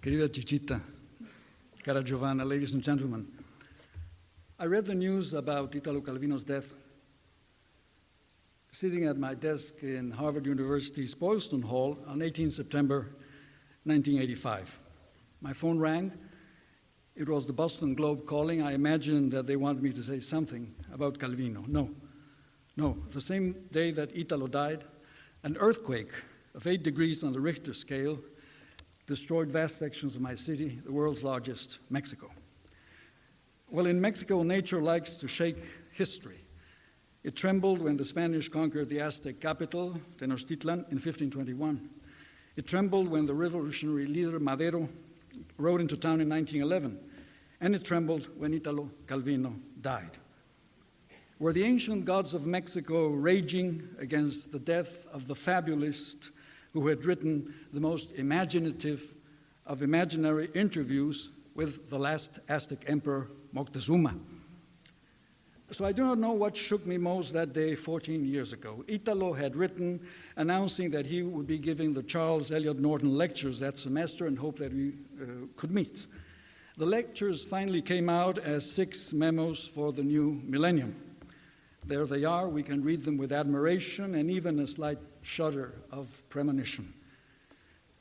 querida Chichita, cara Giovanna, ladies and gentlemen. I read the news about Italo Calvino's death sitting at my desk in Harvard University's Boylston Hall on 18 September 1985. My phone rang. It was the Boston Globe calling. I imagined that they wanted me to say something about Calvino. No. The same day that Italo died, an earthquake of 8 degrees on the Richter scale destroyed vast sections of my city, the world's largest, Mexico. Well, in Mexico, nature likes to shake history. It trembled when the Spanish conquered the Aztec capital, Tenochtitlan, in 1521. It trembled when the revolutionary leader Madero rode into town in 1911. And it trembled when Italo Calvino died. Were the ancient gods of Mexico raging against the death of the fabulist who had written the most imaginative of imaginary interviews with the last Aztec emperor, Moctezuma? So I do not know what shook me most that day 14 years ago. Italo had written announcing that he would be giving the Charles Eliot Norton lectures that semester and hoped that we could meet. The lectures finally came out as 6 memos for the new millennium. There they are. We can read them with admiration and even a slight shudder of premonition.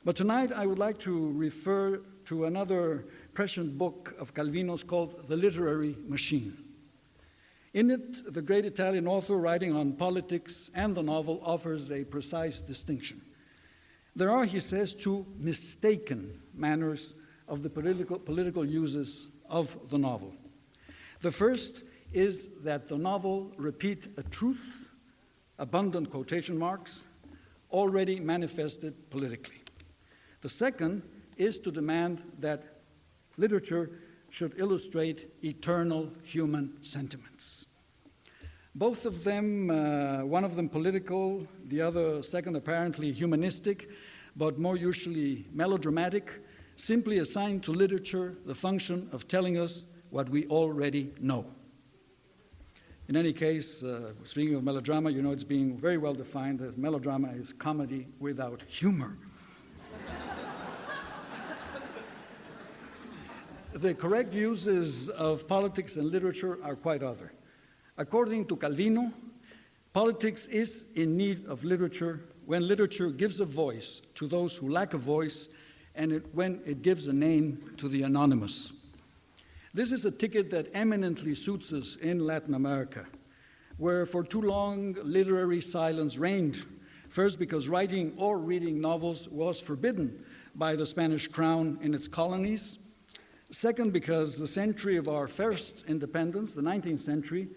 But tonight I would like to refer to another prescient book of Calvino's called The Literary Machine. In it, the great Italian author writing on politics and the novel offers a precise distinction. There are, he says, 2 mistaken manners of the political uses of the novel. The first is that the novel repeat a truth, abundant quotation marks, already manifested politically. The second is to demand that literature should illustrate eternal human sentiments. Both of them, one of them political, the other second apparently humanistic, but more usually melodramatic, simply assign to literature the function of telling us what we already know. In any case, speaking of melodrama, you know it's being very well defined that melodrama is comedy without humor. The correct uses of politics and literature are quite other. According to Calvino, politics is in need of literature when literature gives a voice to those who lack a voice and when it gives a name to the anonymous. This is a ticket that eminently suits us in Latin America, where for too long literary silence reigned, first because writing or reading novels was forbidden by the Spanish crown in its colonies, second because the century of our first independence, the 19th century,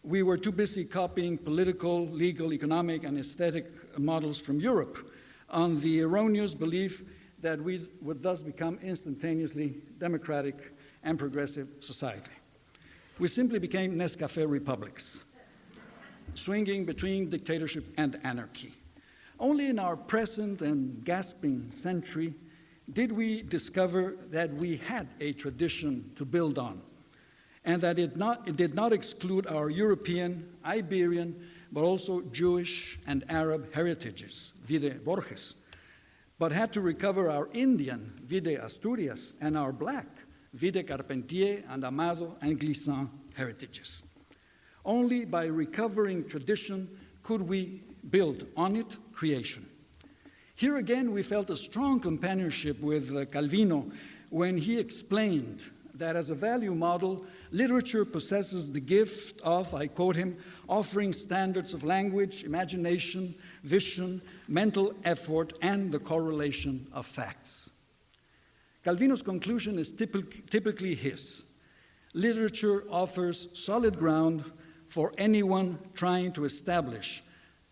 we were too busy copying political, legal, economic, and aesthetic models from Europe on the erroneous belief that we would thus become instantaneously democratic and progressive society. We simply became Nescafé republics, swinging between dictatorship and anarchy. Only in our present and gasping century did we discover that we had a tradition to build on, and that it did not exclude our European, Iberian, but also Jewish and Arab heritages, vide Borges, but had to recover our Indian, vide Asturias, and our Black, vide Carpentier and Amado and Glissant heritages. Only by recovering tradition could we build on it creation. Here again, we felt a strong companionship with Calvino when he explained that as a value model, literature possesses the gift of, I quote him, offering standards of language, imagination, vision, mental effort, and the correlation of facts. Calvino's conclusion is typically his. Literature offers solid ground for anyone trying to establish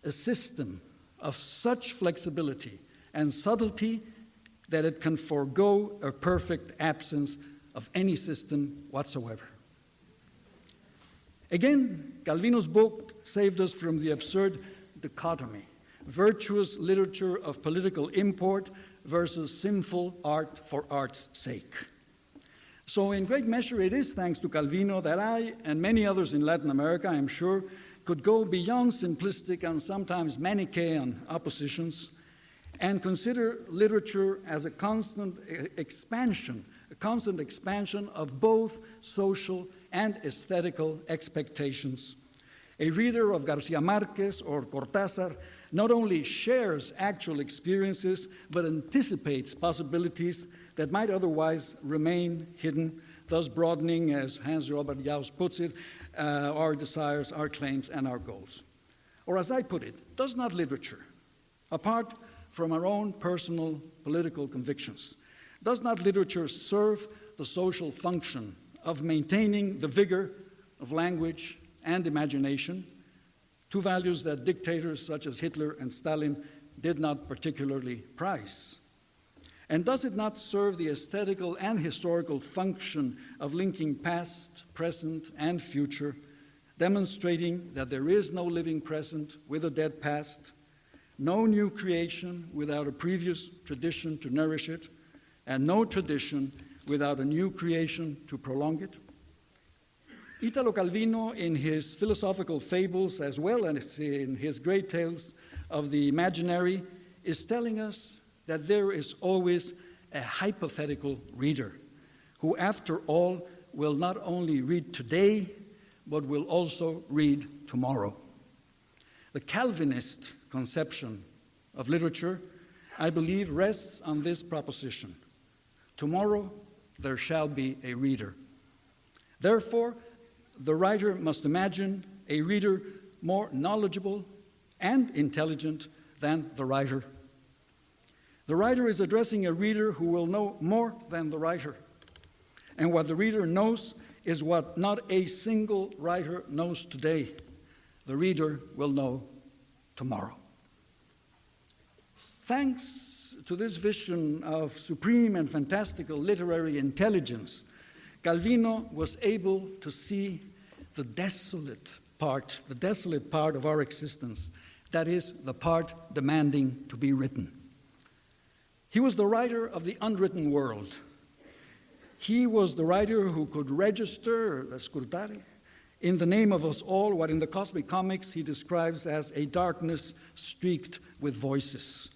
a system of such flexibility and subtlety that it can forego a perfect absence of any system whatsoever. Again, Calvino's book saved us from the absurd dichotomy, virtuous literature of political import versus sinful art for art's sake. So in great measure, it is thanks to Calvino that I and many others in Latin America, I am sure, could go beyond simplistic and sometimes Manichaean oppositions and consider literature as a constant expansion of both social and aesthetical expectations. A reader of Garcia Marquez or Cortázar not only shares actual experiences, but anticipates possibilities that might otherwise remain hidden, thus broadening, as Hans Robert Jauss puts it, our desires, our claims, and our goals. Or as I put it, does not literature, apart from our own personal political convictions, does not literature serve the social function of maintaining the vigor of language and imagination, two values that dictators such as Hitler and Stalin did not particularly prize? And does it not serve the aesthetical and historical function of linking past, present, and future, demonstrating that there is no living present with a dead past, no new creation without a previous tradition to nourish it, and no tradition without a new creation to prolong it? Italo Calvino, in his philosophical fables as well as in his great tales of the imaginary, is telling us that there is always a hypothetical reader who, after all, will not only read today, but will also read tomorrow. The Calvinist conception of literature, I believe, rests on this proposition: tomorrow there shall be a reader. Therefore, the writer must imagine a reader more knowledgeable and intelligent than the writer. The writer is addressing a reader who will know more than the writer. And what the reader knows is what not a single writer knows today. The reader will know tomorrow. Thanks to this vision of supreme and fantastical literary intelligence, Calvino was able to see the desolate part of our existence, that is, the part demanding to be written. He was the writer of the unwritten world. He was the writer who could register, scrutare, in the name of us all, what in the cosmic comics he describes as a darkness streaked with voices.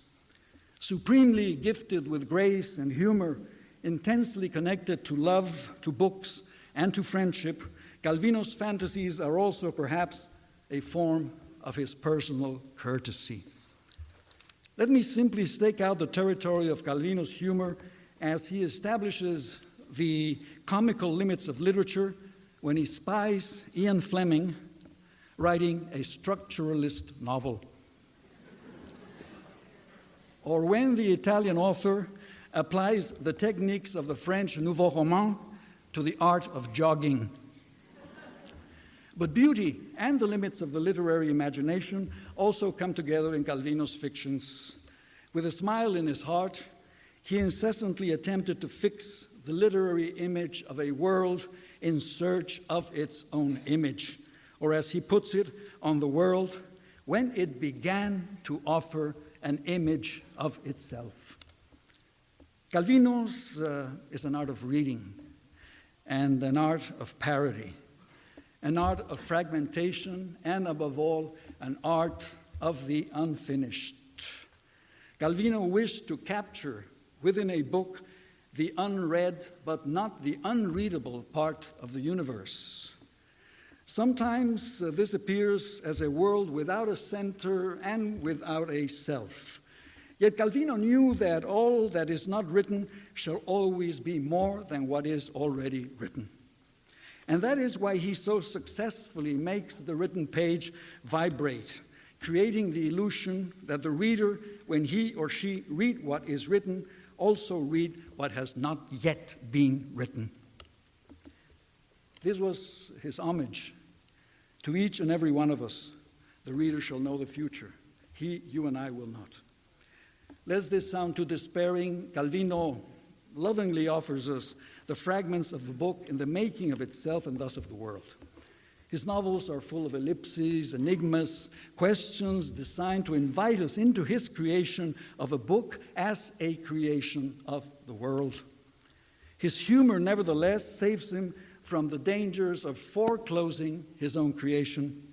Supremely gifted with grace and humor, intensely connected to love, to books, and to friendship, Calvino's fantasies are also perhaps a form of his personal courtesy. Let me simply stake out the territory of Calvino's humor as he establishes the comical limits of literature when he spies Ian Fleming writing a structuralist novel, or when the Italian author applies the techniques of the French Nouveau Roman to the art of jogging. But beauty and the limits of the literary imagination also come together in Calvino's fictions. With a smile in his heart, he incessantly attempted to fix the literary image of a world in search of its own image, or as he puts it, on the world when it began to offer an image of itself. Calvino's is an art of reading and an art of parody, an art of fragmentation, and above all, an art of the unfinished. Calvino wished to capture within a book the unread but not the unreadable part of the universe. Sometimes this appears as a world without a center and without a self. Yet Calvino knew that all that is not written shall always be more than what is already written. And that is why he so successfully makes the written page vibrate, creating the illusion that the reader, when he or she read what is written, also read what has not yet been written. This was his homage to each and every one of us. The reader shall know the future. He, you, and I will not. Lest this sound too despairing, Calvino lovingly offers us the fragments of the book in the making of itself and thus of the world. His novels are full of ellipses, enigmas, questions designed to invite us into his creation of a book as a creation of the world. His humor, nevertheless, saves him from the dangers of foreclosing his own creation.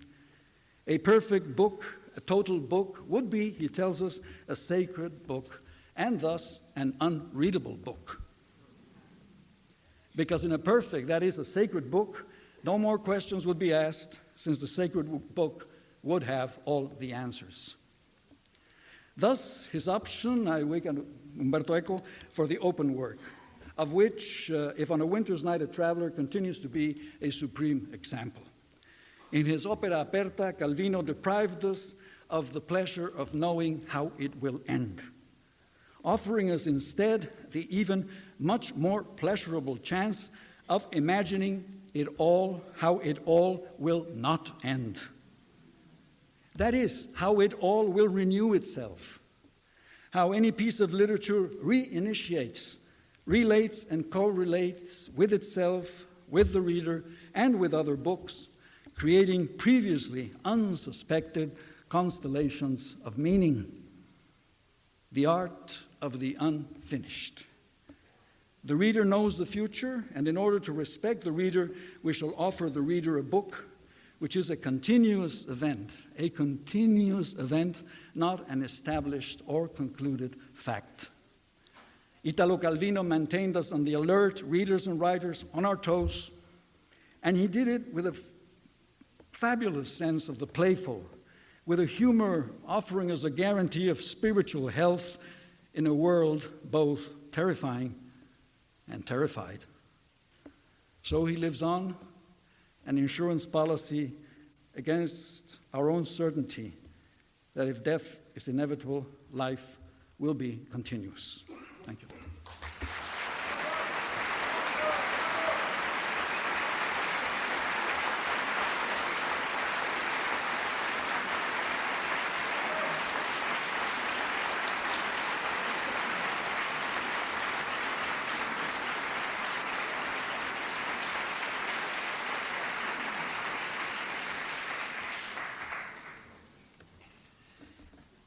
A perfect book a total book would be, he tells us, a sacred book, and thus an unreadable book. Because in a perfect, that is, a sacred book, no more questions would be asked, since the sacred book would have all the answers. Thus, his option, I wake Umberto Eco, for the open work, of which, if on a winter's night a traveler, continues to be a supreme example. In his opera aperta, Calvino deprived us of the pleasure of knowing how it will end, offering us instead the even much more pleasurable chance of imagining it all, how it all will not end. That is, how it all will renew itself, how any piece of literature reinitiates, relates and correlates with itself, with the reader, and with other books, creating previously unsuspected constellations of meaning. The art of the unfinished. The reader knows the future, and in order to respect the reader, we shall offer the reader a book which is a continuous event, not an established or concluded fact. Italo Calvino maintained us on the alert, readers and writers, on our toes, and he did it with a fabulous sense of the playful, with a humor offering us a guarantee of spiritual health in a world both terrifying and terrified. So he lives on, an insurance policy against our own certainty that if death is inevitable, life will be continuous. Thank you.